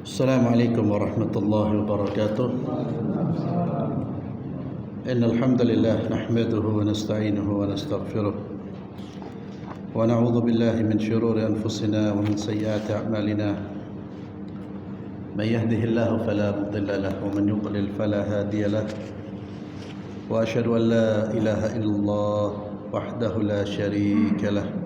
Assalamualaikum warahmatullahi wabarakatuh. Innal hamdalillah nahmaduhu wa nasta'inuhu wa nastaghfiruh wa na'udzu billahi min shururi anfusina wa min sayyiati a'malina. May yahdihillahu fala mudilla lahu wa man yudlil fala hadiya lahu. Wa asyhadu an la ilaha illallah wahdahu la syarika lahu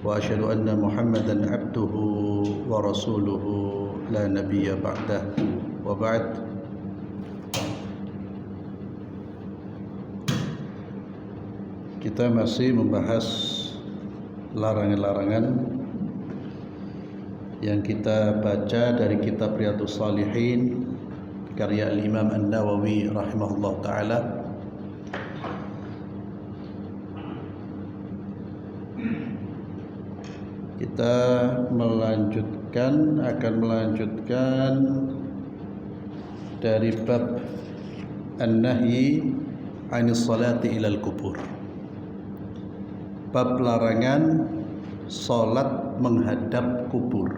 wa asyhadu anna Muhammadan 'abduhu wa rasuluhu la nabiyya ba'dah wa ba'd. Kita masih membahas larangan-larangan yang kita baca dari kitab Riyadhus Shalihin karya Al-Imam An-Nawawi rahimahullah ta'ala. Kita akan melanjutkan dari bab an-nahyi 'anis salati ilal kubur. Bab larangan salat menghadap kubur.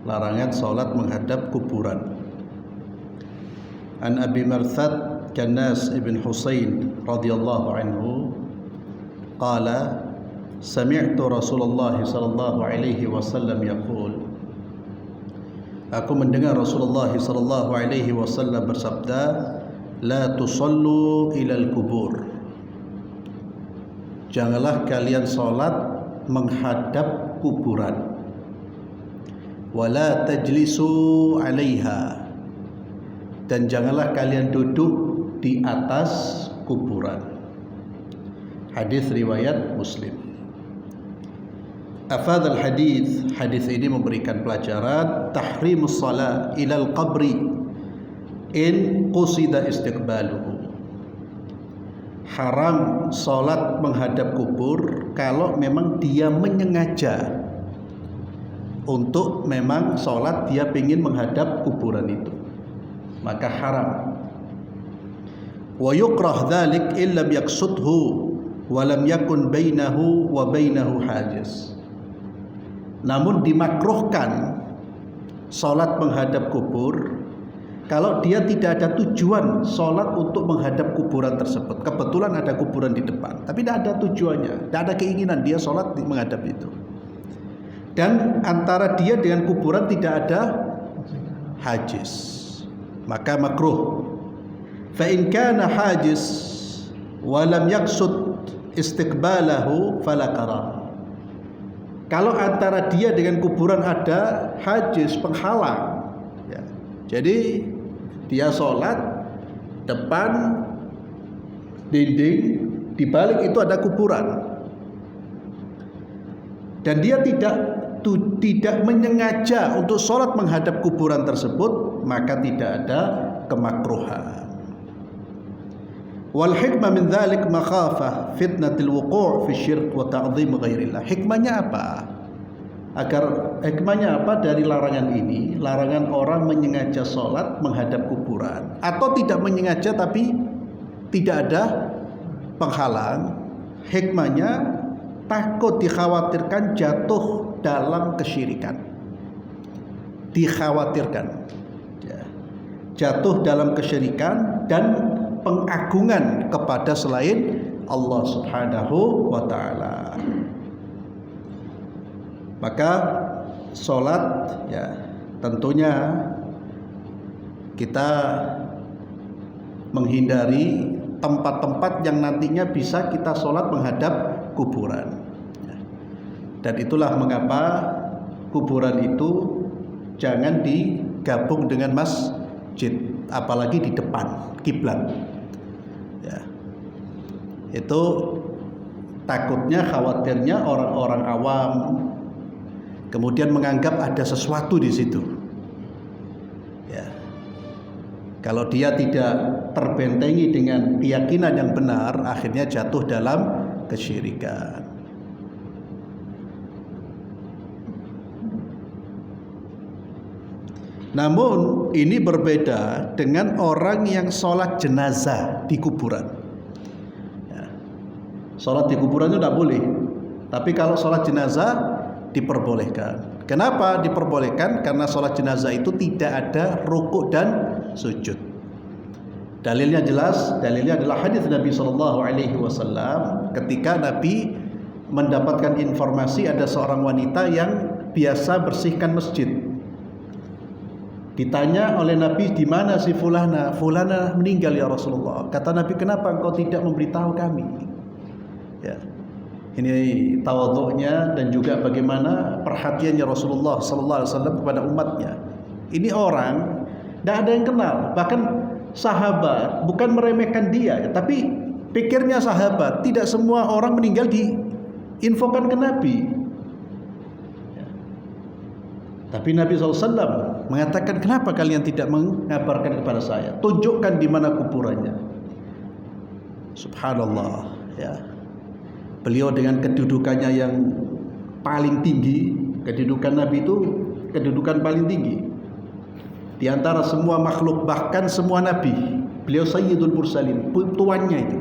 Larangan salat menghadap kuburan. An Abi Marthad Kannas ibn Husain radhiyallahu anhu qala sami'tu Rasulullah sallallahu alaihi wasallam yaqul, aku mendengar Rasulullah sallallahu alaihi wasallam bersabda, la tusallu ilal kubur, janganlah kalian salat menghadap kuburan, wala tajlisu alaiha, dan janganlah kalian duduk di atas kuburan. Hadis riwayat Muslim. Afadhal hadis ini memberikan pelajaran tahrimus shalah ilal qabri in qusida istiqbaluhu. Haram salat menghadap kubur kalau memang dia menyengaja untuk memang salat dia ingin menghadap kuburan itu, maka haram. Wa yukrah dzalik illam yaqsudhu wa lam yakun bainahu wa bainahu hajiz. Namun dimakruhkan salat menghadap kubur kalau dia tidak ada tujuan salat untuk menghadap kuburan tersebut. Kebetulan ada kuburan di depan, tapi tidak ada tujuannya, tidak ada keinginan dia salat menghadap itu. Dan antara dia dengan kuburan tidak ada hajiz, maka makruh. Fa in kana hajiz wa lam yaqsud istiqbalahu fala karah. Kalau antara dia dengan kuburan ada hajiz, penghalang, ya, jadi dia sholat depan dinding, di balik itu ada kuburan, dan dia tidak menyengaja untuk sholat menghadap kuburan tersebut, maka tidak ada kemakruhan. Wal hikmah min dzalik makhafah fitnatil wuqu' fi syirk wa ta'dhim ghairillah. Hikmahnya apa? Hikmahnya apa dari larangan ini? Larangan orang menyengaja salat menghadap kuburan atau tidak menyengaja tapi tidak ada penghalang. Hikmahnya takut dikhawatirkan jatuh dalam kesyirikan. Dikhawatirkan jatuh dalam kesyirikan dan pengagungan kepada selain Allah Subhanahu wa ta'ala. Maka sholat, ya, tentunya kita menghindari tempat-tempat yang nantinya bisa kita sholat menghadap kuburan, ya. Dan itulah mengapa kuburan itu jangan digabung dengan masjid, apalagi di depan kiblat. Ya, itu takutnya, khawatirnya orang-orang awam kemudian menganggap ada sesuatu di situ. Ya, kalau dia tidak terbentengi dengan keyakinan yang benar, akhirnya jatuh dalam kesyirikan. Namun ini berbeda dengan orang yang sholat jenazah di kuburan. Ya, sholat di kuburan itu tidak boleh, tapi kalau sholat jenazah diperbolehkan. Kenapa diperbolehkan? Karena sholat jenazah itu tidak ada rukuk dan sujud. Dalilnya jelas, dalilnya adalah hadis Nabi SAW ketika Nabi mendapatkan informasi ada seorang wanita yang biasa bersihkan masjid. Ditanya oleh Nabi, di mana si fulana? Fulana meninggal ya Rasulullah. Kata Nabi, kenapa engkau tidak memberitahu kami? Ya. Ini tawadhu'nya dan juga bagaimana perhatiannya Rasulullah SAW kepada umatnya. Ini orang tidak ada yang kenal, bahkan sahabat bukan meremehkan dia, tapi pikirnya sahabat tidak semua orang meninggal diinfokan ke Nabi. Ya. Tapi Nabi SAW mengatakan, kenapa kalian tidak mengabarkan kepada saya? Tunjukkan di mana kuburannya. Subhanallah, ya. Beliau dengan kedudukannya yang paling tinggi, kedudukan Nabi itu kedudukan paling tinggi di antara semua makhluk, bahkan semua Nabi. Beliau Sayyidul Mursalin, tuannya itu.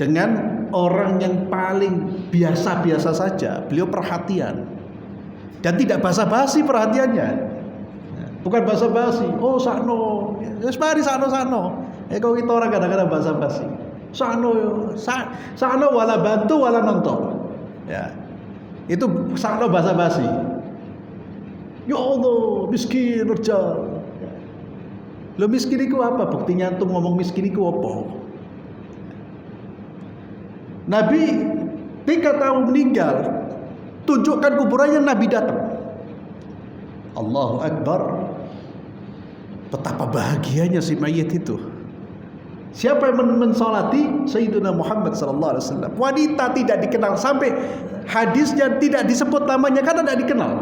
Dengan orang yang paling biasa-biasa saja, beliau perhatian. Dan tidak basa-basi perhatiannya. Bukan basa-basi. Oh sakno, wis mari sakno. Kok kita orang kadang-kadang basa-basi. Sakno wala bantu wala nonton. Ya. Itu sakno basa-basi. Ya Allah, miskin rejal. Lo miskin itu apa? Buktinya antum ngomong miskin itu apa? Nabi 3 tahun meninggal, tunjukkan kuburannya, Nabi datang. Allahu Akbar. Betapa bahagianya si mayit itu. Siapa yang mensolati Sayyidina Muhammad SAW? Wanita tidak dikenal, sampai hadisnya tidak disebut namanya karena tidak dikenal.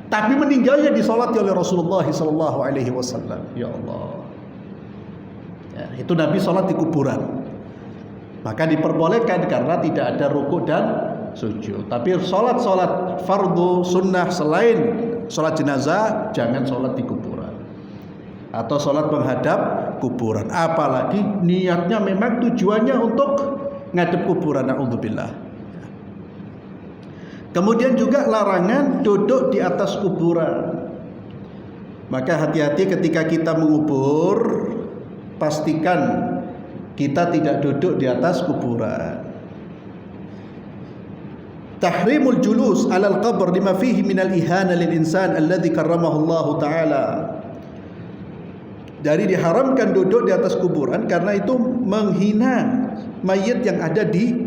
Tapi meninggalnya disolati oleh Rasulullah SAW. Ya Allah. Ya, itu Nabi sholat di kuburan. Maka diperbolehkan karena tidak ada rukuk dan sujud. Tapi sholat fardu sunnah selain sholat jenazah, jangan sholat di kuburan atau sholat menghadap kuburan. Apalagi niatnya memang tujuannya untuk ngadep kuburan. Na'udzubillah. Kemudian juga larangan duduk di atas kuburan. Maka hati-hati ketika kita mengubur, pastikan kita tidak duduk di atas kuburan. Tahrimul julus 'alal qabr lima fihi minal ihana lil insan alladzi karramahu Allah taala. Dari diharamkan duduk di atas kuburan karena itu menghina mayit yang ada di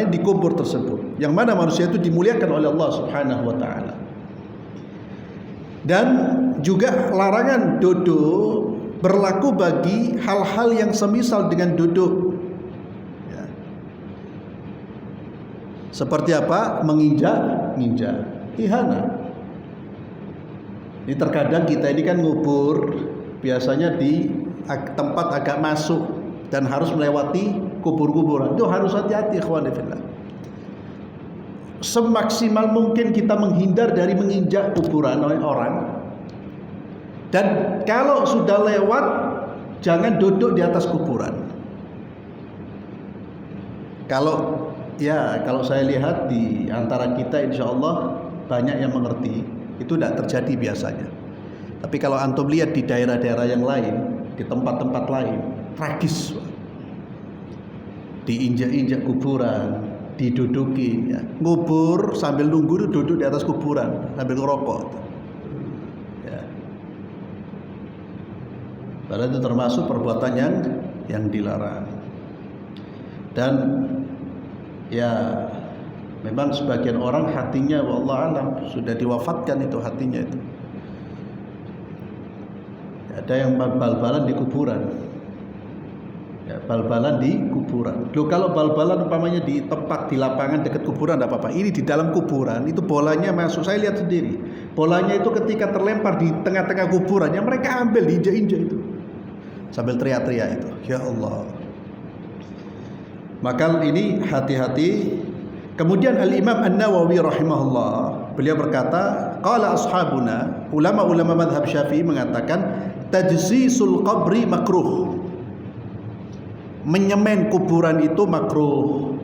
di kubur tersebut. Yang mana manusia itu dimuliakan oleh Allah Subhanahu wa taala. Dan juga larangan duduk berlaku bagi hal-hal yang semisal dengan duduk. Ya. Seperti apa? Menginjak, ihana. Ini terkadang kita ini kan ngubur biasanya di tempat agak masuk dan harus melewati kubur-kuburan. Itu harus hati-hati, ikhwan fillah. Semaksimal mungkin kita menghindar dari menginjak kuburan oleh orang. Dan kalau sudah lewat, jangan duduk di atas kuburan. Kalau saya lihat di antara kita, insya Allah banyak yang mengerti. Itu tidak terjadi biasanya. Tapi kalau antum lihat di daerah-daerah yang lain, di tempat-tempat lain, tragis. Diinjak-injak kuburan, diduduki, ya. Ngubur sambil nunggu duduk di atas kuburan sambil ngerokok. Ya. Padahal itu termasuk perbuatan yang dilarang. Dan ya memang sebagian orang hatinya wallahu alam sudah diwafatkan itu hatinya itu. Ada yang bal-balan di kuburan. Ya, bal-balan di kuburan. Loh, kalau bal-balan umpamanya di tempat di lapangan dekat kuburan tidak apa-apa. Ini di dalam kuburan itu bolanya masuk. Saya lihat sendiri. Bolanya itu ketika terlempar di tengah-tengah kuburan, yang mereka ambil diinjak-injak itu. Sambil teriak-teriak itu. Ya Allah. Maka ini hati-hati. Kemudian Al-Imam An-Nawawi rahimahullah, beliau berkata, qala ashabuna, ulama-ulama mazhab Syafi'i mengatakan tajsisul qabri makruh. Menyemen kuburan itu makruh.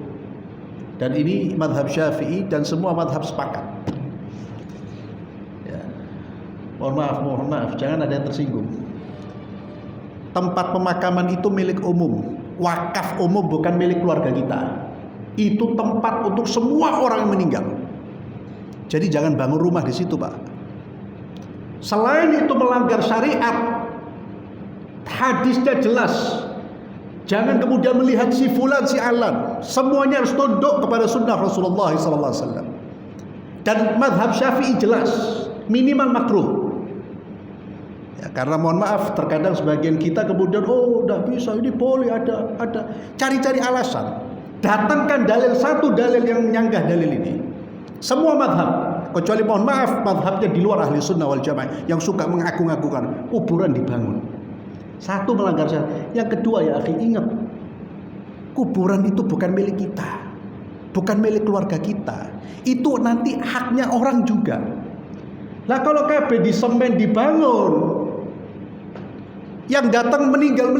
Dan ini madhab Syafi'i dan semua madhab sepakat. Ya. Mohon maaf, jangan ada yang tersinggung. Tempat pemakaman itu milik umum, wakaf umum, bukan milik keluarga kita. Itu tempat untuk semua orang yang meninggal. Jadi jangan bangun rumah di situ, Pak. Selain itu melanggar syariat, hadisnya jelas. Jangan kemudian melihat si fulan, si alan. Semuanya harus tunduk kepada sunnah Rasulullah SAW. Dan madhab Syafi'i jelas, minimal makruh. Ya, karena mohon maaf, terkadang sebagian kita kemudian, oh tidak bisa, ini boleh, ada. Cari-cari alasan. Datangkan dalil, satu dalil yang menyanggah dalil ini. Semua madhab, kecuali mohon maaf, madhabnya di luar ahli sunnah wal jamaah, yang suka mengagung-agungkan kuburan dibangun. Satu, melanggar syariat. Yang kedua, ya akhi, ingat, kuburan itu bukan milik kita, bukan milik keluarga kita. Itu nanti haknya orang juga. Lah kalau KB di semen dibangun, yang datang meninggal,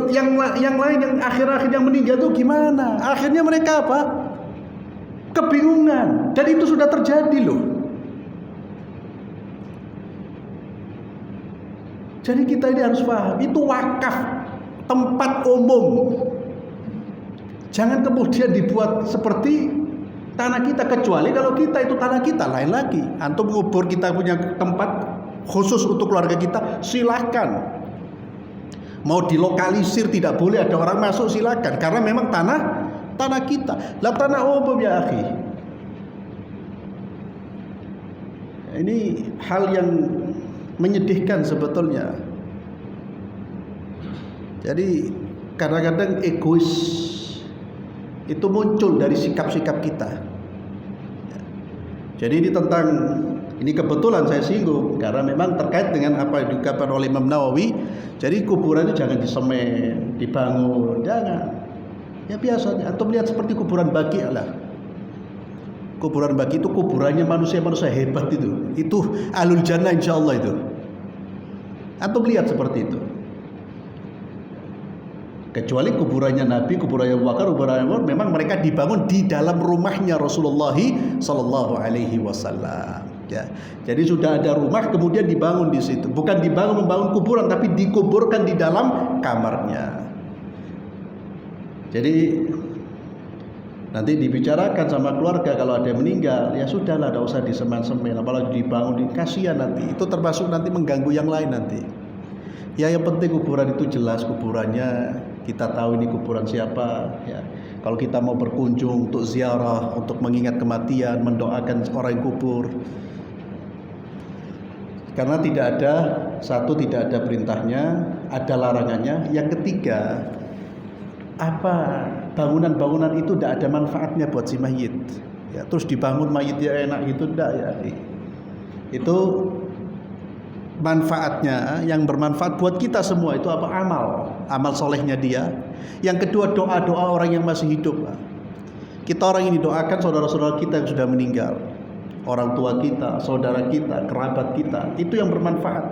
yang lain yang akhir-akhir yang meninggal itu gimana? Akhirnya mereka apa? Kebingungan. Dan itu sudah terjadi loh. Jadi kita ini harus paham, itu wakaf, tempat umum. Jangan kemudian dibuat seperti tanah kita, kecuali kalau kita itu tanah kita, lain lagi. Antum ngubur, kita punya tempat khusus untuk keluarga kita, silahkan. Mau dilokalisir, tidak boleh ada orang masuk, silahkan. Karena memang tanah kita. Lah tanah umum ya akhi. Ini hal yang menyedihkan sebetulnya. Jadi kadang-kadang egois itu muncul dari sikap-sikap kita. Jadi ini kebetulan saya singgung karena memang terkait dengan apa yang dikatakan oleh Imam Nawawi. Jadi kuburan itu jangan disemen, dibangun, jangan. Ya biasanya atau melihat seperti kuburan Baqi lah. Kuburan Baqi itu kuburannya manusia-manusia hebat itu. Itu ahlul jannah insyaallah itu. Atau melihat seperti itu. Kecuali kuburannya Nabi, kuburannya Abu Bakar, kuburannya Umar, memang mereka dibangun di dalam rumahnya Rasulullah sallallahu alaihi wasallam. Ya. Jadi sudah ada rumah kemudian dibangun di situ. Bukan membangun kuburan, tapi dikuburkan di dalam kamarnya. Jadi nanti dibicarakan sama keluarga, kalau ada yang meninggal, ya sudahlah, tidak usah disemen-semen, apalagi dibangun, kasihan nanti. Itu termasuk nanti mengganggu yang lain nanti. Ya yang penting kuburan itu jelas kuburannya, kita tahu ini kuburan siapa. Ya. Kalau kita mau berkunjung untuk ziarah, untuk mengingat kematian, mendoakan orang yang kubur. Karena tidak ada perintahnya, ada larangannya. Yang ketiga, bangunan-bangunan itu tidak ada manfaatnya buat si mayit. Ya, terus dibangun mayitnya enak gitu, tidak ya. Itu manfaatnya yang bermanfaat buat kita semua itu apa? Amal solehnya dia. Yang kedua, doa-doa orang yang masih hidup. Kita orang ini doakan saudara-saudara kita yang sudah meninggal, orang tua kita, saudara kita, kerabat kita. Itu yang bermanfaat.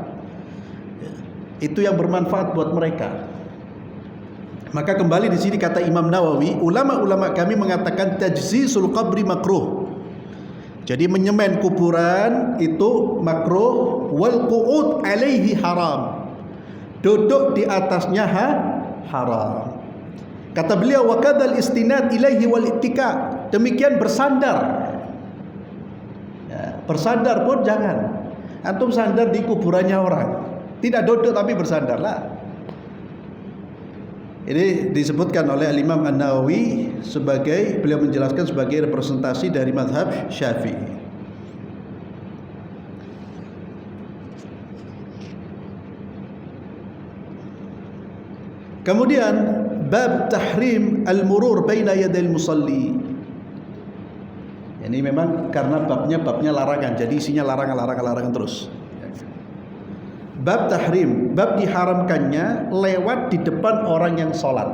Itu yang bermanfaat buat mereka. Maka kembali di sini kata Imam Nawawi, ulama-ulama kami mengatakan tajzisul qabri makruh. Jadi menyemen kuburan itu makruh, wal qu'ud alaihi haram. Duduk di atasnya haram. Kata beliau, wa kadzal istinad ilaihi wal ittika. Demikian bersandar. Ya, bersandar pun jangan. Antum sandar di kuburannya orang. Tidak duduk tapi bersandarlah. Ini disebutkan oleh Imam An-Nawawi beliau menjelaskan sebagai representasi dari mazhab Syafi'i. Kemudian bab tahrim al-murur baina yadil musalli. Ini memang karena babnya larangan, jadi isinya larangan terus. Bab tahrim, bab diharamkannya lewat di depan orang yang sholat.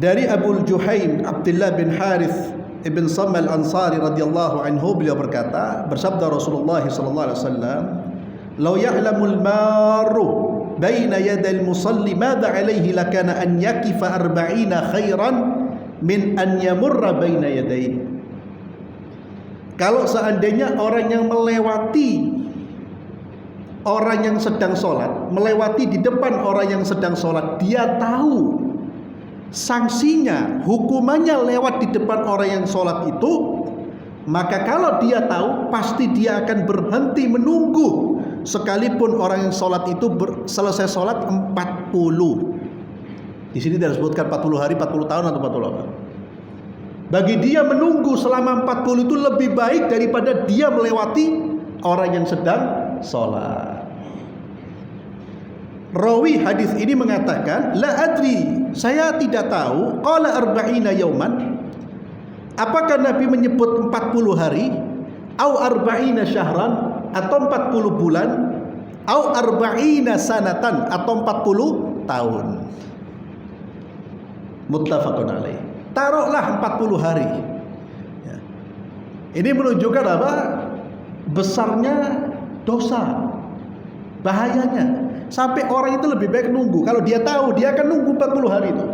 Dari Abu Juhaim Abdullah bin Harith ibn Sam al-Ansari radhiyallahu anhu, beliau berkata, bersabda Rasulullah sallallahu alaihi wasallam, "Lau ya'lamul maru baina yadil musalli madza alaihi lakana an yakifa arba'ina khairan min an yamurra baina yadayhi. Kalau seandainya orang yang melewati orang yang sedang sholat, melewati di depan orang yang sedang sholat, dia tahu sanksinya, hukumannya lewat di depan orang yang sholat itu, maka kalau dia tahu, pasti dia akan berhenti menunggu sekalipun orang yang sholat itu selesai sholat 40. Di sini tidak disebutkan 40 hari, 40 tahun atau 40 apa. Bagi dia menunggu selama 40 itu lebih baik daripada dia melewati orang yang sedang sholat. Rawi hadis ini mengatakan, la adri, saya tidak tahu, qala arba'ina yauman, apakah Nabi menyebut 40 hari, au arba'ina syahran, atau 40 bulan, au arba'ina sanatan, atau 40 tahun. Muttafaqun alaih. Taruhlah 40 hari. Ya. Ini menunjukkan apa? Besarnya dosa, bahayanya. Sampai orang itu lebih baik nunggu. Kalau dia tahu, dia akan nunggu 40 hari itu.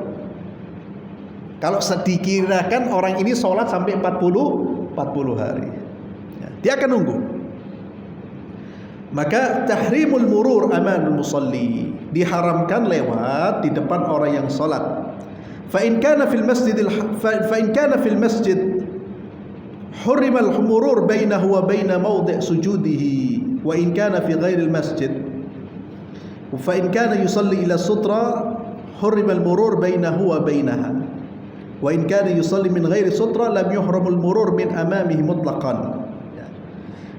Kalau dikirakan orang ini sholat sampai 40 hari, ya, dia akan nunggu. Maka tahrimul murur amanul musalli, diharamkan lewat di depan orang yang sholat. Fa in kana fil masjid hurima al-murur bainahu wa baina mawdi' sujudihi, wa in kana fi ghairil masjid fa in kana yusalli ila sutra hurima al-murur bainahu wa bainaha, wa in kana yusalli min ghairi sutra lam yuhramul murur min amamihi mutlaqan.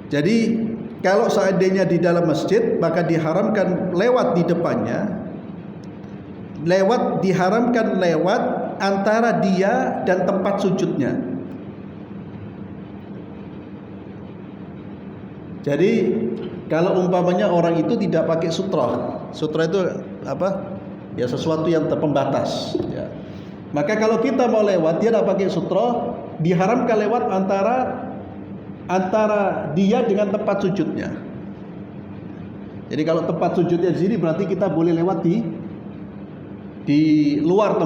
Jadi kalau seandainya di dalam masjid, maka diharamkan lewat di depannya, diharamkan lewat antara dia dan tempat sujudnya. Jadi kalau umpamanya orang itu tidak pakai sutra itu apa? Ya sesuatu yang terpembatas. Ya. Maka kalau kita mau lewat, dia tidak pakai sutra, diharamkan lewat antara dia dengan tempat sujudnya. Jadi kalau tempat sujudnya di sini, berarti kita boleh lewat di luar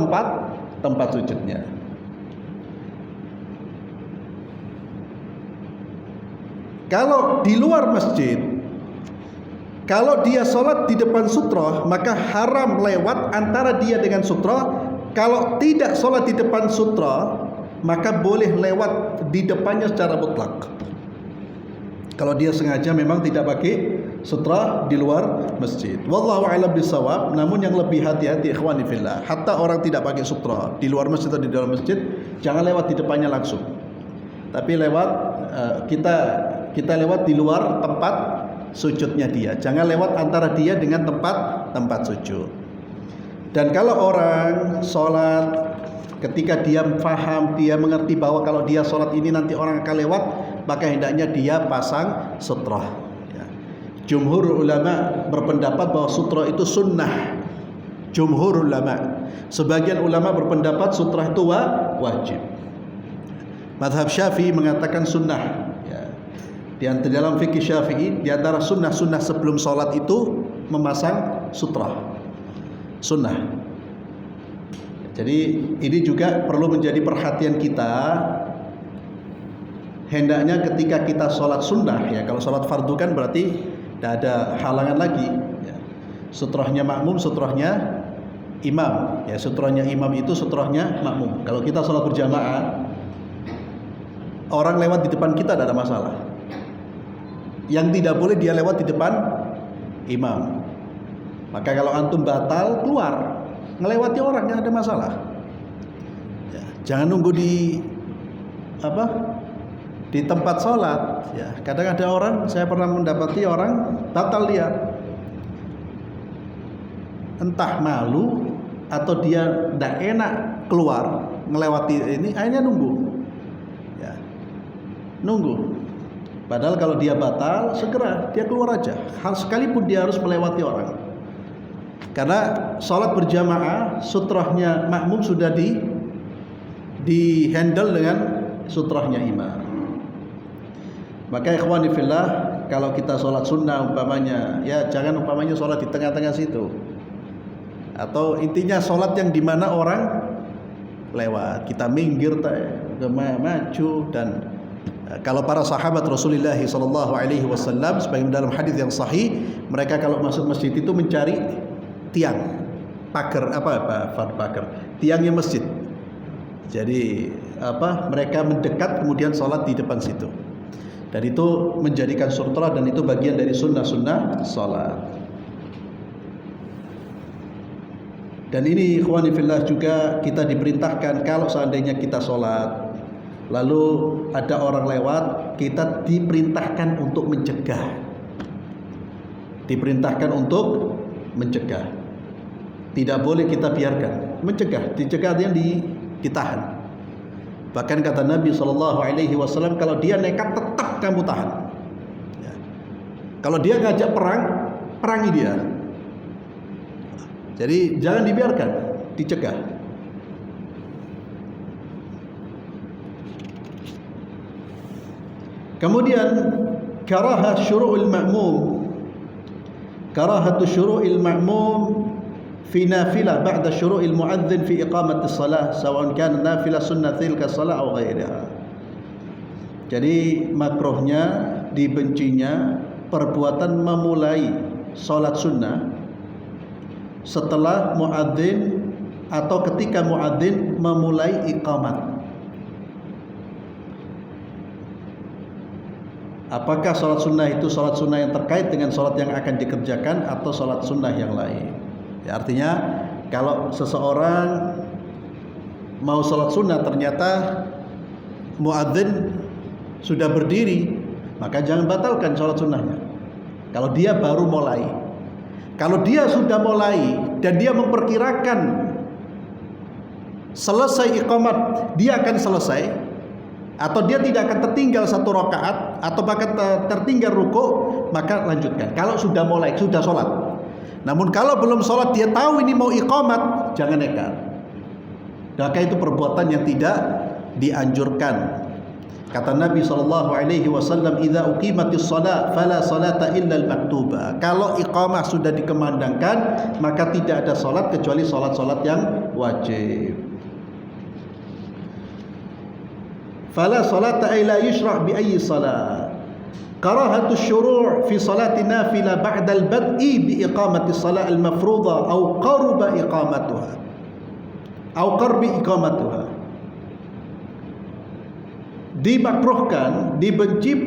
tempat sujudnya. Kalau di luar masjid, kalau dia sholat di depan sutra, maka haram lewat antara dia dengan sutra. Kalau tidak sholat di depan sutra, maka boleh lewat di depannya secara mutlak. Kalau dia sengaja memang tidak pakai sutra di luar masjid. Wallahu a'lam bishawab. Namun yang lebih hati-hati ikhwani fillah, hatta orang tidak pakai sutra di luar masjid atau di dalam masjid, jangan lewat di depannya langsung. Tapi lewat kita lewat di luar tempat sujudnya dia. Jangan lewat antara dia dengan tempat sujud. Dan kalau orang sholat, ketika dia paham, dia mengerti bahwa kalau dia sholat ini nanti orang akan lewat, maka hendaknya dia pasang sutra. Ya. Jumhur ulama berpendapat bahwa sutra itu sunnah. Jumhur ulama. Sebagian ulama berpendapat sutra itu wajib. Madhab Syafi'i mengatakan sunnah. Ya. Di dalam fikih Syafi'i, di antara sunnah-sunnah sebelum sholat itu memasang sutra. Sunnah. Jadi ini juga perlu menjadi perhatian kita. Hendaknya ketika kita sholat sunnah, ya kalau sholat fardu kan berarti tidak ada halangan lagi. Ya. Sutrahnya makmum, sutrahnya imam. Ya, sutrahnya imam itu sutrahnya makmum. Kalau kita sholat berjamaah, orang lewat di depan kita tidak ada masalah. Yang tidak boleh dia lewat di depan imam. Maka kalau antum batal, keluar, ngelewati orang, yang ada masalah. Ya, jangan nunggu di tempat sholat. Ya, kadang ada orang, saya pernah mendapati orang batal dia, entah malu atau dia tidak enak keluar ngelewati ini, akhirnya nunggu. Ya, nunggu. Padahal kalau dia batal, segera dia keluar aja. Hal sekalipun dia harus melewati orang. Karena sholat berjamaah, sutrahnya makmum sudah di handle dengan sutrahnya imam. Maka ikhwani fillah, kalau kita sholat sunnah umpamanya, ya jangan umpamanya sholat di tengah-tengah situ. Atau intinya sholat yang dimana orang lewat, kita minggir maju. Dan kalau para sahabat Rasulullah SAW, sebagai dalam hadis yang sahih, mereka kalau masuk masjid itu mencari tiang, pagar, pagar, tiangnya masjid. Jadi mereka mendekat kemudian sholat di depan situ. Dan itu menjadikan sunnah, dan itu bagian dari sunnah-sunnah sholat. Dan ini ikhwani fillah juga kita diperintahkan kalau seandainya kita sholat lalu ada orang lewat, kita diperintahkan untuk mencegah. Diperintahkan untuk mencegah. Tidak boleh kita biarkan. Mencegah, dicegah yang ditahan. Bahkan kata Nabi SAW, kalau dia nekat tetap kamu tahan. Ya. Kalau dia ngajak perang, perangi dia. Jadi jangan dibiarkan, dicegah. Kemudian karahat syuru'il ma'mum. Karahatu syuru'il ma'mum fi nafilah ba'da syuru'il mu'adzin fi iqamati salah, sawa'un kana nafilah sunnah tilka salah atau ghairiha. Jadi makruhnya, dibencinya perbuatan memulai salat sunnah setelah muadzin atau ketika muadzin memulai iqamat. Apakah salat sunnah itu salat sunnah yang terkait dengan salat yang akan dikerjakan atau salat sunnah yang lain? Ya, artinya kalau seseorang mau salat sunnah ternyata muadzin sudah berdiri, maka jangan batalkan salat sunnahnya. Kalau dia baru mulai, kalau dia sudah mulai dan dia memperkirakan selesai iqamat dia akan selesai, atau dia tidak akan tertinggal satu rakaat atau bahkan tertinggal ruku, maka lanjutkan. Kalau sudah mulai, sudah sholat. Namun kalau belum sholat, dia tahu ini mau iqamat, jangan nekat. Maka itu perbuatan yang tidak dianjurkan. Kata Nabi SAW, "Idza uqimatis shalah fala salata illa al-maktuba." Kalau iqamah sudah dikumandangkan, maka tidak ada salat kecuali salat-salat yang wajib. Fala salata ay la yusra' bi ayyi salat. Karahatu syuru' fi salati nafilah ba'da al-bad'i bi iqamati salat al-mafruḍah aw qarba iqamatuha aw qarbi iqamatuha. Dimakruhkan, dibenci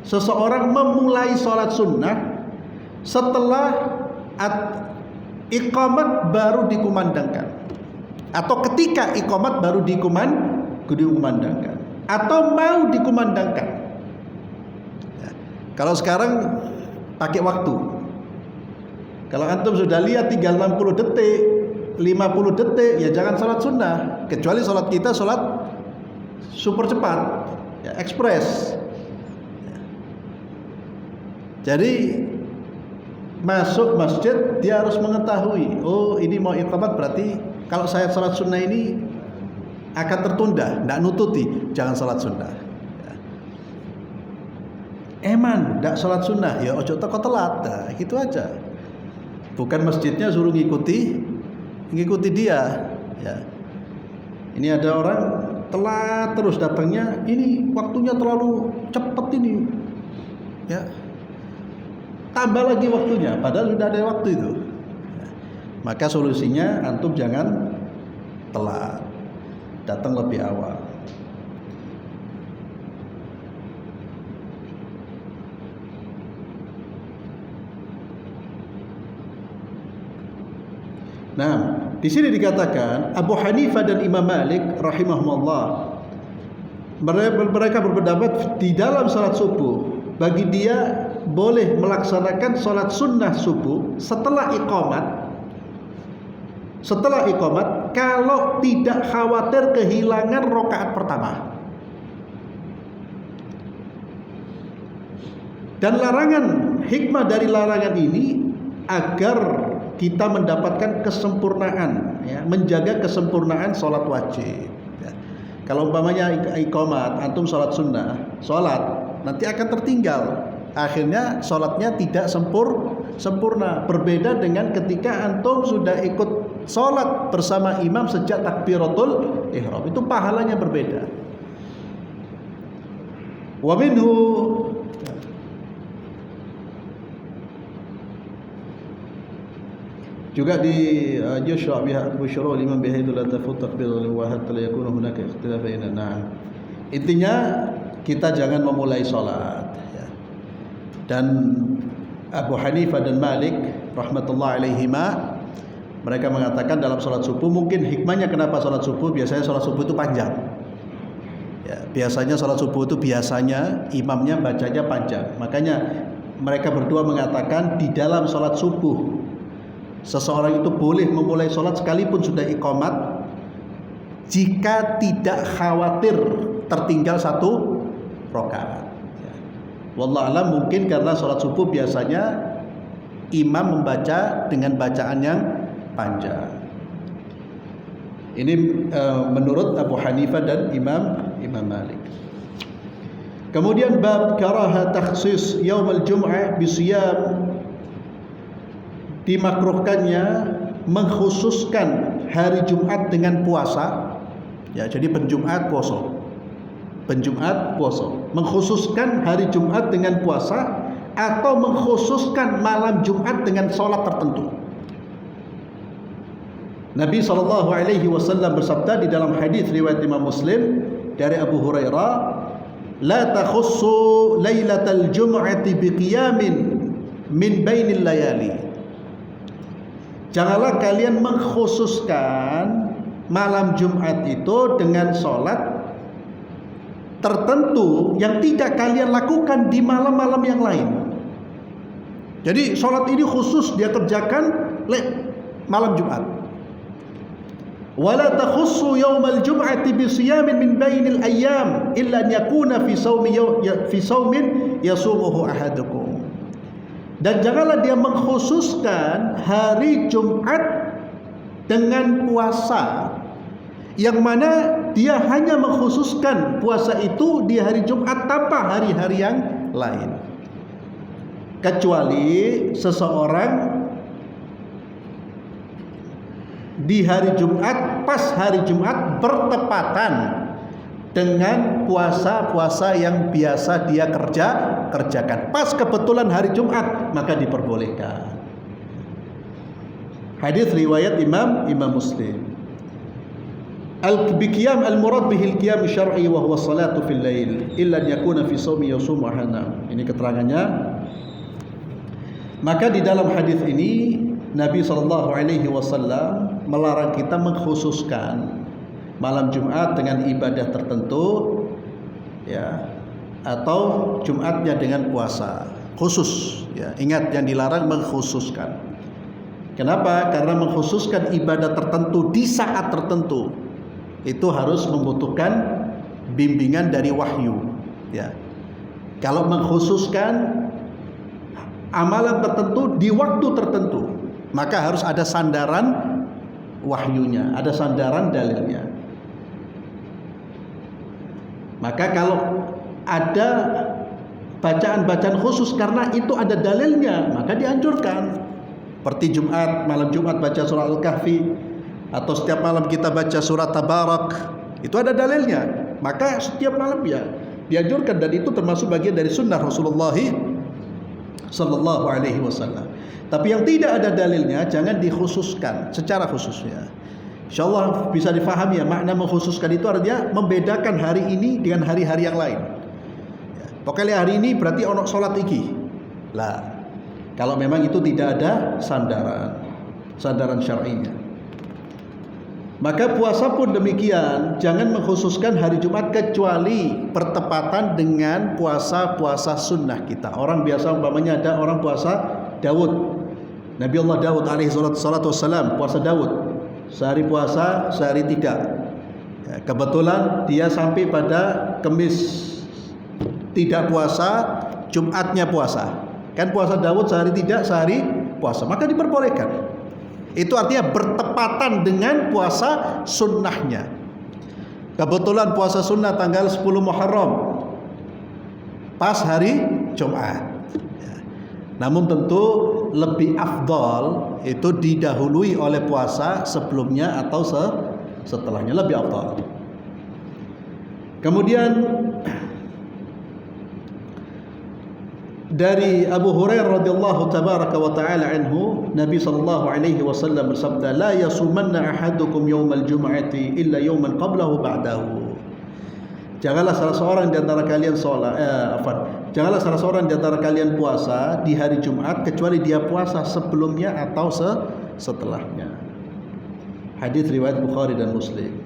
seseorang memulai salat sunnah setelah iqamat baru dikumandangkan, atau ketika iqamat baru dikumandangkan, atau mau dikumandangkan. Ya. Kalau sekarang pakai waktu. Kalau antum sudah lihat tinggal 60 detik, 50 detik, ya jangan salat sunnah. Kecuali salat kita salat super cepat, ya, ekspres. Ya. Jadi masuk masjid dia harus mengetahui, oh ini mau iqamat, berarti kalau saya salat sunnah ini akan tertunda, tidak nututi, jangan salat sunnah. Ya. Eman, tidak salat sunnah, ya ojo teko telat, nah, gitu aja. Bukan masjidnya suruh ngikuti dia. Ya. Ini ada orang telat terus datangnya, ini waktunya terlalu cepat ini, ya. Tambah lagi waktunya, padahal sudah ada waktu itu. Ya. Maka solusinya antum jangan telat, datang lebih awal. Nah, di sini dikatakan Abu Hanifah dan Imam Malik rahimahumullah, mereka berpendapat di dalam salat subuh bagi dia boleh melaksanakan salat sunnah subuh setelah iqamat kalau tidak khawatir kehilangan rakaat pertama. Dan hikmah dari larangan ini agar kita mendapatkan kesempurnaan, ya, menjaga kesempurnaan sholat wajib. Ya. Kalau umpamanya iqamat, antum sholat sunnah, sholat nanti akan tertinggal. Akhirnya sholatnya tidak sempurna. Berbeda dengan ketika antum sudah ikut sholat bersama imam sejak takbiratul ihram, itu pahalanya berbeda. Wa minhu juga di yusra' biha busyra liman bihaitu la tafut takbirul wa hatta la yakuna hunaka ikhtilaf baina. Nah, intinya kita jangan memulai sholat ya. Dan Abu Hanifah dan Malik rahmatullah alaihima, mereka mengatakan dalam sholat subuh, mungkin hikmahnya kenapa sholat subuh, biasanya sholat subuh itu panjang ya, biasanya sholat subuh itu biasanya imamnya bacanya panjang. Makanya mereka berdua mengatakan di dalam sholat subuh seseorang itu boleh memulai sholat sekalipun sudah iqamat, jika tidak khawatir tertinggal satu rakaat. Wallahu alam, mungkin karena sholat subuh biasanya imam membaca dengan bacaan yang panjang. Ini menurut Abu Hanifah dan Imam Malik. Kemudian bab karaha takhsis yaumul jum'ah bisiyam, dimakruhkannya mengkhususkan hari Jumat dengan puasa. Ya, jadi penjumat puasa. Mengkhususkan hari Jumat dengan puasa atau mengkhususkan malam Jumat dengan sholat tertentu. Nabi SAW bersabda di dalam hadis riwayat Imam Muslim dari Abu Hurairah, la takhussu lailatal jum'ati biqiyamin min bainil layali. Janganlah kalian mengkhususkan malam Jumat itu dengan sholat tertentu yang tidak kalian lakukan di malam-malam yang lain. Jadi sholat ini khusus dia kerjakan malam Jumat. Wala takhussu yaumal jum'ati bisiyamin min bainil ayyam illa an yakuna fi saumin yasumuhu ahadukum. Dan janganlah dia mengkhususkan hari Jumat dengan puasa, yang mana dia hanya mengkhususkan puasa itu di hari Jumat tanpa hari-hari yang lain. Kecuali seseorang di hari Jumat, pas hari Jumat bertepatan dengan puasa-puasa yang biasa dia kerjakan, pas kebetulan hari Jumat, maka diperbolehkan. Hadis riwayat Imam Muslim. Al-qiyam al-murad bihi al-qiyam syar'i wa huwa salatu fil lail illa an yakuna fi shaumi yasum ahana. Ini keterangannya. Maka di dalam hadis ini Nabi SAW melarang kita mengkhususkan malam Jumat dengan ibadah tertentu ya, atau Jumatnya dengan puasa khusus ya. Ingat, yang dilarang mengkhususkan. Kenapa? Karena mengkhususkan ibadah tertentu di saat tertentu itu harus membutuhkan bimbingan dari wahyu ya. Kalau mengkhususkan amalan tertentu di waktu tertentu, maka harus ada sandaran wahyunya, ada sandaran dalilnya. Maka kalau ada bacaan-bacaan khusus karena itu ada dalilnya, maka dianjurkan. Seperti Jumat, malam Jumat baca surah Al-Kahfi, atau setiap malam kita baca surat Tabarak, itu ada dalilnya, maka setiap malam ya dianjurkan, dan itu termasuk bagian dari sunnah Rasulullah Sallallahu Alaihi Wasallam. Tapi yang tidak ada dalilnya jangan dikhususkan secara khususnya. InsyaAllah bisa difahami ya, makna mengkhususkan itu artinya membedakan hari ini dengan hari-hari yang lain ya. Pokoknya hari ini berarti ono sholat iki lah, kalau memang itu tidak ada sandaran syar'inya. Maka puasa pun demikian, jangan mengkhususkan hari Jumat kecuali bertepatan dengan puasa-puasa sunnah kita. Orang biasa umpamanya ada orang puasa Daud, Nabi Allah Daud alaihi salatu wassalam, puasa Daud, sehari puasa sehari tidak ya, kebetulan dia sampai pada Kamis tidak puasa, Jumatnya puasa, kan puasa Daud sehari tidak sehari puasa, maka diperbolehkan. Itu artinya bertepatan dengan puasa sunnahnya. Kebetulan puasa sunnah tanggal 10 Muharram pas hari Jumat. Ya. Namun tentu lebih afdal itu didahului oleh puasa sebelumnya atau setelahnya, lebih afdal. Kemudian dari Abu Hurairah radhiyallahu tabaraka wa taala anhu, Nabi sallallahu alaihi wasallam bersabda, la yasumanna ahadukum yaumal jum'ati illa yawman qablahu ba'dahu. Janganlah salah seorang di antara kalian janganlah salah seorang di antara kalian puasa di hari Jumat kecuali dia puasa sebelumnya atau setelahnya. Hadis riwayat Bukhari dan Muslim.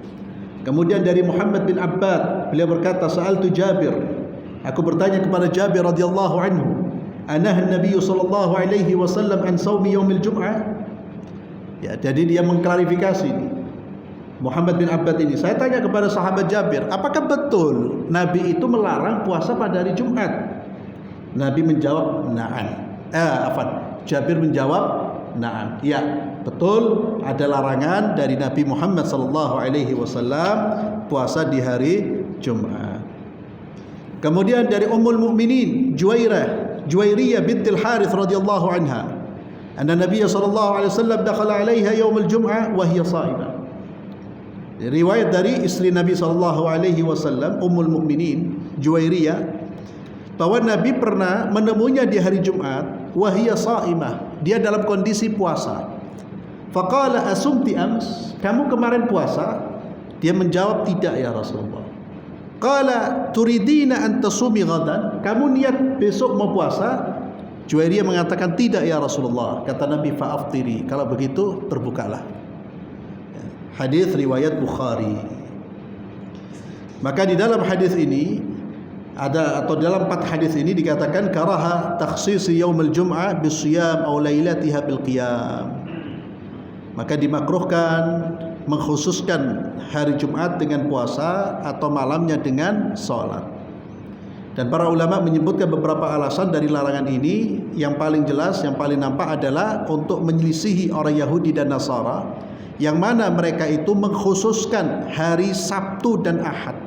Kemudian dari Muhammad bin Abbad, beliau berkata, sa'altu Jabir, aku bertanya kepada Jabir radhiyallahu anhu, anah Nabi sallallahu alaihi wasallam an saumi yaumil jum'ah. Ya, jadi dia mengklarifikasi Muhammad bin Abbad ini. Saya tanya kepada sahabat Jabir, apakah betul Nabi itu melarang puasa pada hari Jumat? Nabi menjawab, na'am. Jabir menjawab, na'am. Ya, betul ada larangan dari Nabi Muhammad sallallahu alaihi wasallam puasa di hari Jumat. Kemudian dari Ummul Mukminin Juwairiyah bintil Harith radhiyallahu anha, anna Nabiy sallallahu alaihi wasallam dakhala 'alaiha yaumul jum'ah wa hiya sha'imah. Riwayat dari istri Nabi sallallahu alaihi wasallam Ummul Mukminin Juwairiyah, bahwa Nabi pernah menemuinya di hari Jumat wa hiya sha'imah, dia dalam kondisi puasa. Faqala asumti ams, kamu kemarin puasa? Dia menjawab, tidak ya Rasulullah. Qala turidina an tasumi ghadan, kamu niat besok mau puasa? Juwairiyah mengatakan, tidak ya Rasulullah. Kata Nabi, fa'aftiri, kalau begitu berbukalah. Hadis riwayat Bukhari. Maka di dalam hadis ini dalam 4 hadis ini dikatakan karaha takhsisi yaumil jum'ah bisiyam aw lailatiha bil qiyam. Maka dimakruhkan mengkhususkan hari Jumat dengan puasa atau malamnya dengan sholat. Dan para ulama menyebutkan beberapa alasan dari larangan ini. Yang paling jelas, yang paling nampak adalah untuk menyelisihi orang Yahudi dan Nasara, yang mana mereka itu mengkhususkan hari Sabtu dan Ahad.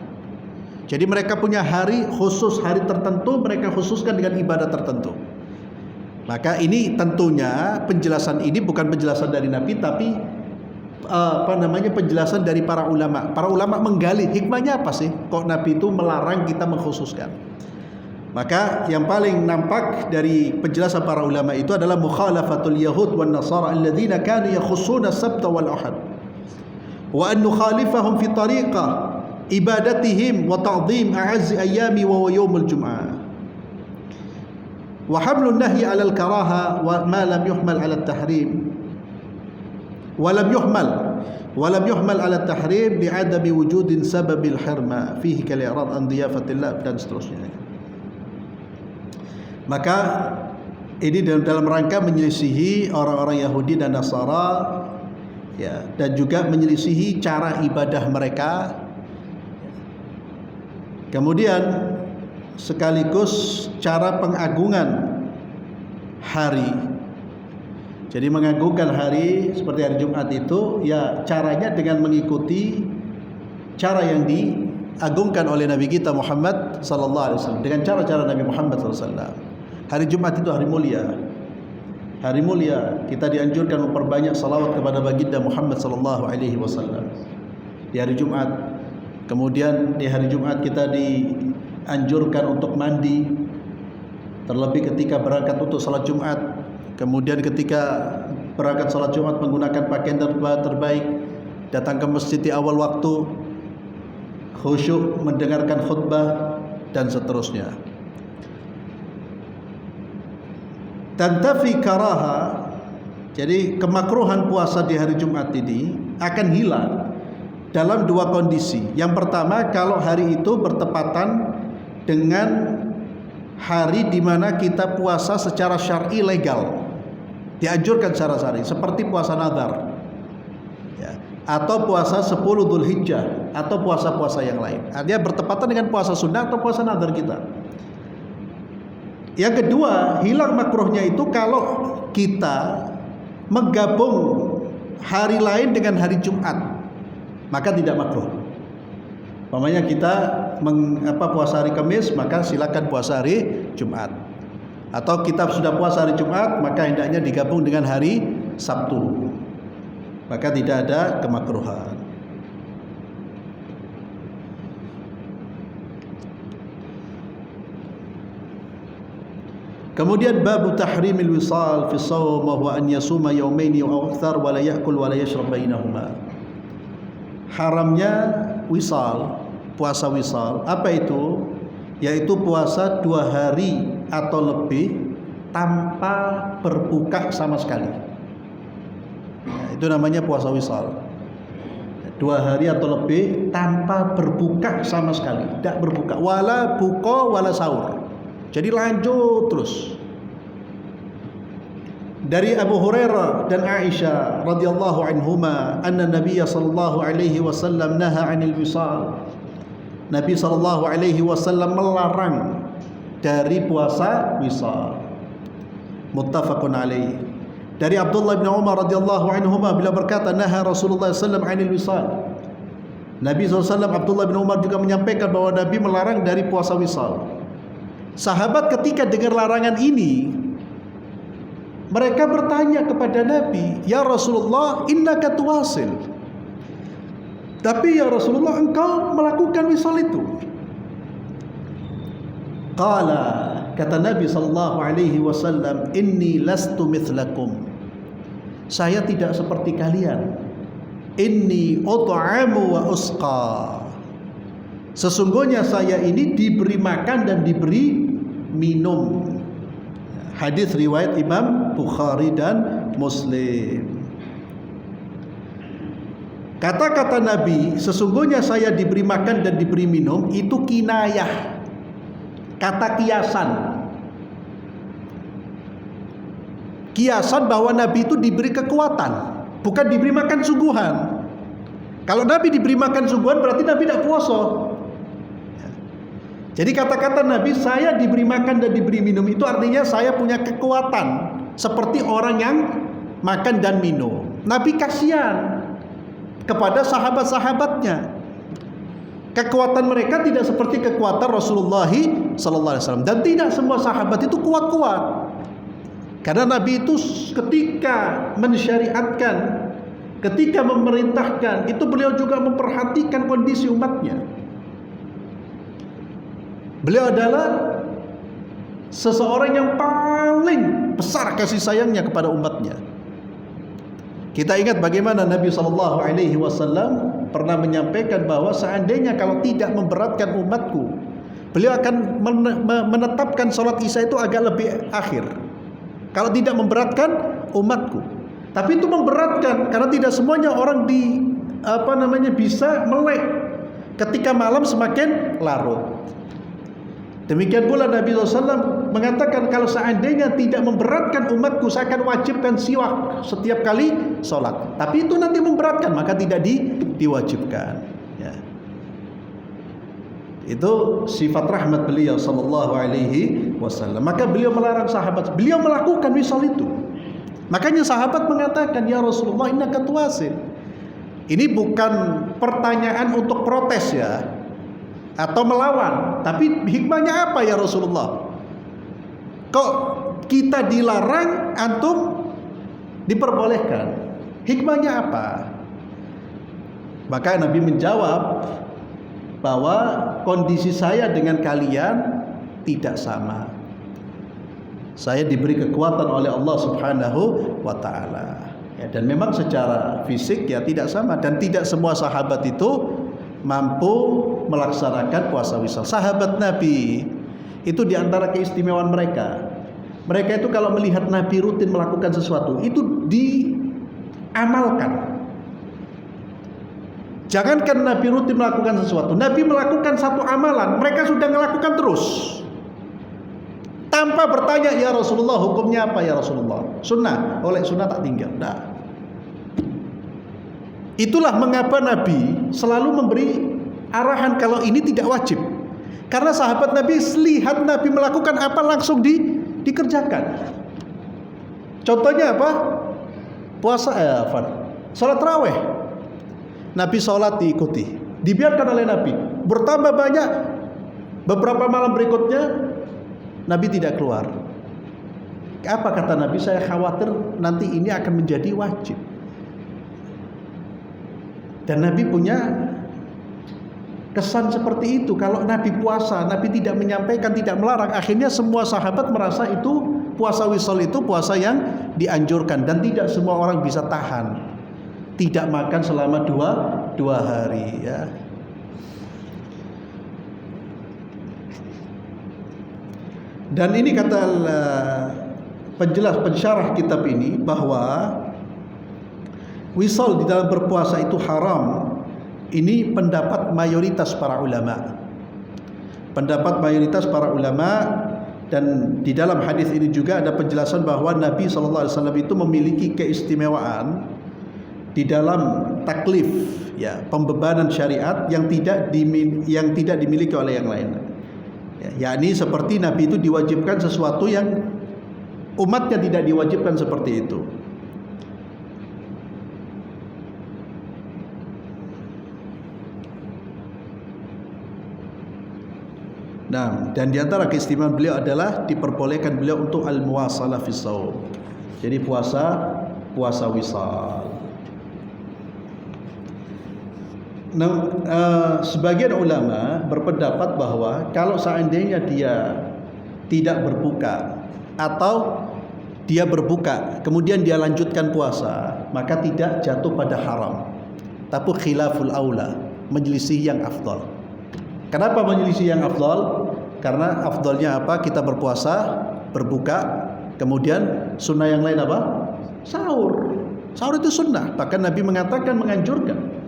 Jadi mereka punya hari khusus, hari tertentu mereka khususkan dengan ibadah tertentu. Maka ini tentunya penjelasan ini bukan penjelasan dari Nabi, tapi penjelasan dari para ulama. Para ulama menggali hikmahnya apa sih kok Nabi itu melarang kita mengkhususkan. Maka yang paling nampak dari penjelasan para ulama itu adalah mukhalafatul yahud wan nasara alladzina kanu yakhussuna as-sabt wal ahad, wa an nukhalifahum fi tariqah ibadatihim wa ta'dhim a'azzi ayami wa yaumul jum'ah. Wa hamlun nahyi 'ala al-karaha wa ma lam yuhmal 'ala at-tahrim. Walam yuhmal ala tahrim bi'adami wujudin sababil hirma fihi kal-i'rad an diyafatillah, dan seterusnya. Maka ini dalam rangka menyelisihi orang-orang Yahudi dan Nasara, ya, dan juga menyelisihi cara ibadah mereka. Kemudian sekaligus cara pengagungan hari. Jadi mengagungkan hari seperti hari Jumat itu, ya caranya dengan mengikuti cara yang diagungkan oleh Nabi kita Muhammad sallallahu alaihi wasallam, dengan cara-cara Nabi Muhammad sallallahu alaihi wasallam. Hari Jumat itu hari mulia. Hari mulia, kita dianjurkan memperbanyak salawat kepada baginda Muhammad sallallahu alaihi wasallam di hari Jumat. Kemudian di hari Jumat kita dianjurkan untuk mandi, terlebih ketika berangkat untuk salat Jumat. Kemudian ketika berangkat salat Jumat menggunakan pakaian terbaik, datang ke masjid di awal waktu, khusyuk mendengarkan khutbah, dan seterusnya. Tantafi karaha, jadi kemakruhan puasa di hari Jumat ini akan hilang dalam 2 kondisi. Yang pertama, kalau hari itu bertepatan dengan hari di mana kita puasa secara syar'i legal, dianjurkan secara syar'i, seperti puasa nadar, ya, atau puasa 10 Dzulhijjah, atau puasa-puasa yang lain. Artinya bertepatan dengan puasa sunnah atau puasa nadar kita. Yang kedua, hilang makruhnya itu kalau kita menggabung hari lain dengan hari Jumat, maka tidak makruh. Umpamanya kita puasa hari Kamis, maka silakan puasa hari Jumat. Atau kita sudah puasa hari Jumat, maka hendaknya digabung dengan hari Sabtu. Maka tidak ada kemakruhan. Kemudian bab tahrimil wisal fi shaum wa huwa an yasuma yawmaini aw akthar wa la ya'kul wa la yashrab bainahuma. Haramnya wisal, puasa wisal. Apa itu? Yaitu puasa 2 hari atau lebih tanpa berbuka sama sekali. Nah, itu namanya puasa wisal. 2 hari atau lebih tanpa berbuka sama sekali. Tidak berbuka, wala buka wala sahur. Jadi lanjut terus. Dari Abu Hurairah dan Aisyah radhiyallahu anhuma, anna Nabiy sallallahu alaihi wasallam naha 'anil wisal. Nabi sallallahu alaihi wasallam melarang dari puasa wisal. Muttafaqun alaih. Dari Abdullah bin Umar radhiyallahu anhuma beliau berkata, naha Rasulullah sallallahu alaihi wasallam 'anil wisal. Nabi SAW, Abdullah bin Umar juga menyampaikan bahwa Nabi melarang dari puasa wisal. Sahabat ketika dengar larangan ini, mereka bertanya kepada Nabi, ya Rasulullah, innaka tuwasil. Tapi ya Rasulullah, engkau melakukan wisal itu. Qala, kata Nabi sallallahu alaihi wasallam, inni lastu mithlakum. Saya tidak seperti kalian. Inni ut'amu wa usqa. Sesungguhnya saya ini diberi makan dan diberi minum. Hadis riwayat Imam Bukhari dan Muslim. Kata-kata Nabi, sesungguhnya saya diberi makan dan diberi minum, itu kinayah, kata kiasan. Kiasan bahwa Nabi itu diberi kekuatan, bukan diberi makan sungguhan. Kalau Nabi diberi makan sungguhan berarti Nabi tidak puasa. Jadi kata-kata Nabi, saya diberi makan dan diberi minum, itu artinya saya punya kekuatan seperti orang yang makan dan minum. Nabi kasihan kepada sahabat-sahabatnya. Kekuatan mereka tidak seperti kekuatan Rasulullah sallallahu alaihi wasallam, dan tidak semua sahabat itu kuat-kuat. Karena Nabi itu ketika mensyariatkan, ketika memerintahkan, itu beliau juga memperhatikan kondisi umatnya. Beliau adalah seseorang yang paling besar kasih sayangnya kepada umatnya. Kita ingat bagaimana Nabi SAW pernah menyampaikan bahwa seandainya kalau tidak memberatkan umatku, beliau akan menetapkan sholat isya itu agak lebih akhir. Kalau tidak memberatkan umatku. Tapi itu memberatkan karena tidak semuanya orang bisa melek ketika malam semakin larut. Demikian pula Nabi SAW mengatakan, kalau seandainya tidak memberatkan umatku, saya akan wajibkan siwak setiap kali sholat. Tapi itu nanti memberatkan, maka tidak diwajibkan. Ya. Itu sifat rahmat beliau sallallahu alaihi wasallam. Maka beliau melarang sahabat, beliau melakukan wisal itu. Makanya sahabat mengatakan, ya Rasulullah, innaka tuwasil. Ini bukan pertanyaan untuk protes ya, atau melawan, tapi hikmahnya apa ya Rasulullah? Kok kita dilarang, antum diperbolehkan? Hikmahnya apa? Maka Nabi menjawab bahwa kondisi saya dengan kalian tidak sama. Saya diberi kekuatan oleh Allah Subhanahu wa taala. Ya, dan memang secara fisik ya tidak sama, dan tidak semua sahabat itu mampu melaksanakan puasa wisal. Sahabat Nabi itu diantara keistimewaan mereka. Mereka itu kalau melihat Nabi rutin melakukan sesuatu, itu diamalkan. Jangankan Nabi rutin melakukan sesuatu, Nabi melakukan satu amalan, mereka sudah melakukan terus. Tanpa bertanya, ya Rasulullah, hukumnya apa ya Rasulullah? Sunnah, oleh sunnah tak tinggal. Nah, itulah mengapa Nabi selalu memberi arahan kalau ini tidak wajib. Karena sahabat Nabi lihat Nabi melakukan apa langsung dikerjakan. Contohnya apa? Puasa, salat tarawih. Nabi sholat diikuti, dibiarkan oleh Nabi. bertambah banyak. Beberapa malam berikutnya Nabi tidak keluar. Apa kata Nabi? Saya khawatir nanti ini akan menjadi wajib. Dan Nabi punya kesan seperti itu. Kalau Nabi puasa, Nabi tidak menyampaikan, tidak melarang. Akhirnya semua sahabat merasa itu puasa wisol itu puasa yang dianjurkan. Dan tidak semua orang bisa tahan tidak makan selama dua hari ya. Dan ini kata pensyarah kitab ini bahwa wisol di dalam berpuasa itu haram. Ini pendapat mayoritas para ulama. Pendapat mayoritas para ulama, dan di dalam hadis ini juga ada penjelasan bahwa Nabi SAW itu memiliki keistimewaan di dalam taklif, ya, pembebanan syariat yang tidak dimiliki oleh yang lain. Ya, yakni seperti Nabi itu diwajibkan sesuatu yang umatnya tidak diwajibkan seperti itu. Nah, dan di antara keistimewaan beliau adalah diperbolehkan beliau untuk al-muwasalah fi shaum. Jadi puasa wisal. Nah, sebagian ulama berpendapat bahwa kalau seandainya dia tidak berbuka atau dia berbuka kemudian dia lanjutkan puasa, maka tidak jatuh pada haram. Tapi khilaful aula, menyelisih yang afdal. Kenapa menyelisih yang afdal? Karena afdalnya apa? Kita berpuasa, berbuka, kemudian sunnah yang lain apa? Sahur. Sahur itu sunnah. Bahkan Nabi mengatakan, menganjurkan.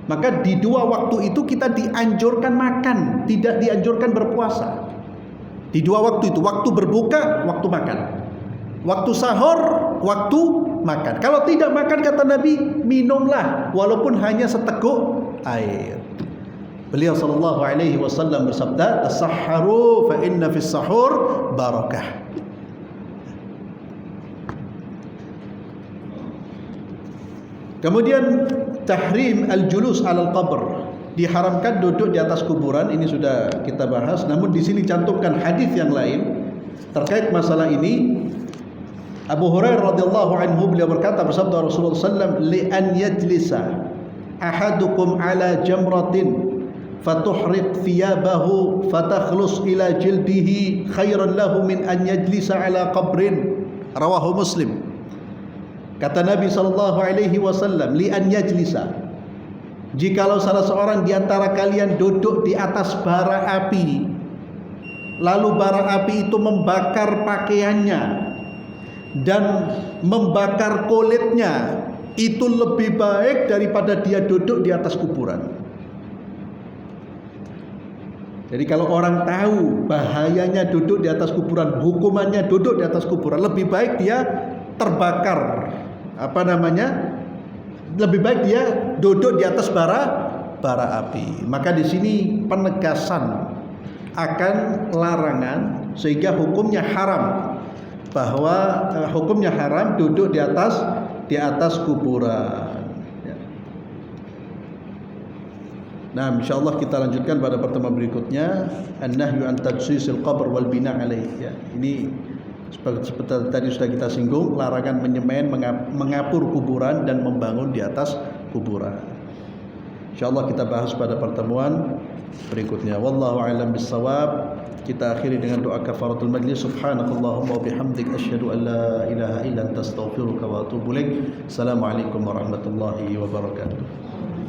Maka di dua waktu itu kita dianjurkan makan, tidak dianjurkan berpuasa. Di dua waktu itu, waktu berbuka, waktu makan. Waktu sahur, waktu makan. Kalau tidak makan, kata Nabi, minumlah walaupun hanya seteguk air. Beliau sallallahu alaihi wasallam bersabda, "Tasahharu fa inna fis sahur barakah." Kemudian tahrim al-julus 'alal qabr, diharamkan duduk di atas kuburan. Ini sudah kita bahas, namun di sini cantumkan hadis yang lain terkait masalah ini. Abu Hurairah radhiyallahu anhu beliau berkata, bersabda Rasulullah sallallahu alaihi wasallam, "Li an yajlisa ahadukum 'ala jamratin fatuhriq thiyabahu fatakhlus ila jildihi khairan lahu min an yajlisa ala qabrin." Rawahu Muslim. Kata Nabi sallallahu alaihi wasallam, li an yajlisa, jikalau salah seorang di antara kalian duduk di atas bara api, lalu bara api itu membakar pakaiannya dan membakar kulitnya, itu lebih baik daripada dia duduk di atas kuburan. Jadi kalau orang tahu bahayanya duduk di atas kuburan, hukumannya duduk di atas kuburan, lebih baik dia terbakar, lebih baik dia duduk di atas bara api. Maka di sini penegasan akan larangan, sehingga hukumnya haram, bahwa hukumnya haram duduk di atas kuburan. Nah, insyaallah kita lanjutkan pada pertemuan berikutnya, an-nahyu an tajsisil qabr wal bina' alaih. Ya, ini seperti tadi sudah kita singgung, larangan menyemen, mengapur kuburan dan membangun di atas kuburan. Insyaallah kita bahas pada pertemuan berikutnya. Wallahu a'lam bissawab. Kita akhiri dengan doa kafaratul majlis. Subhanakallahumma wa bihamdik, asyhadu an la ilaha illa anta, astaghfiruka wa atubu ilaik. Assalamualaikum warahmatullahi wabarakatuh.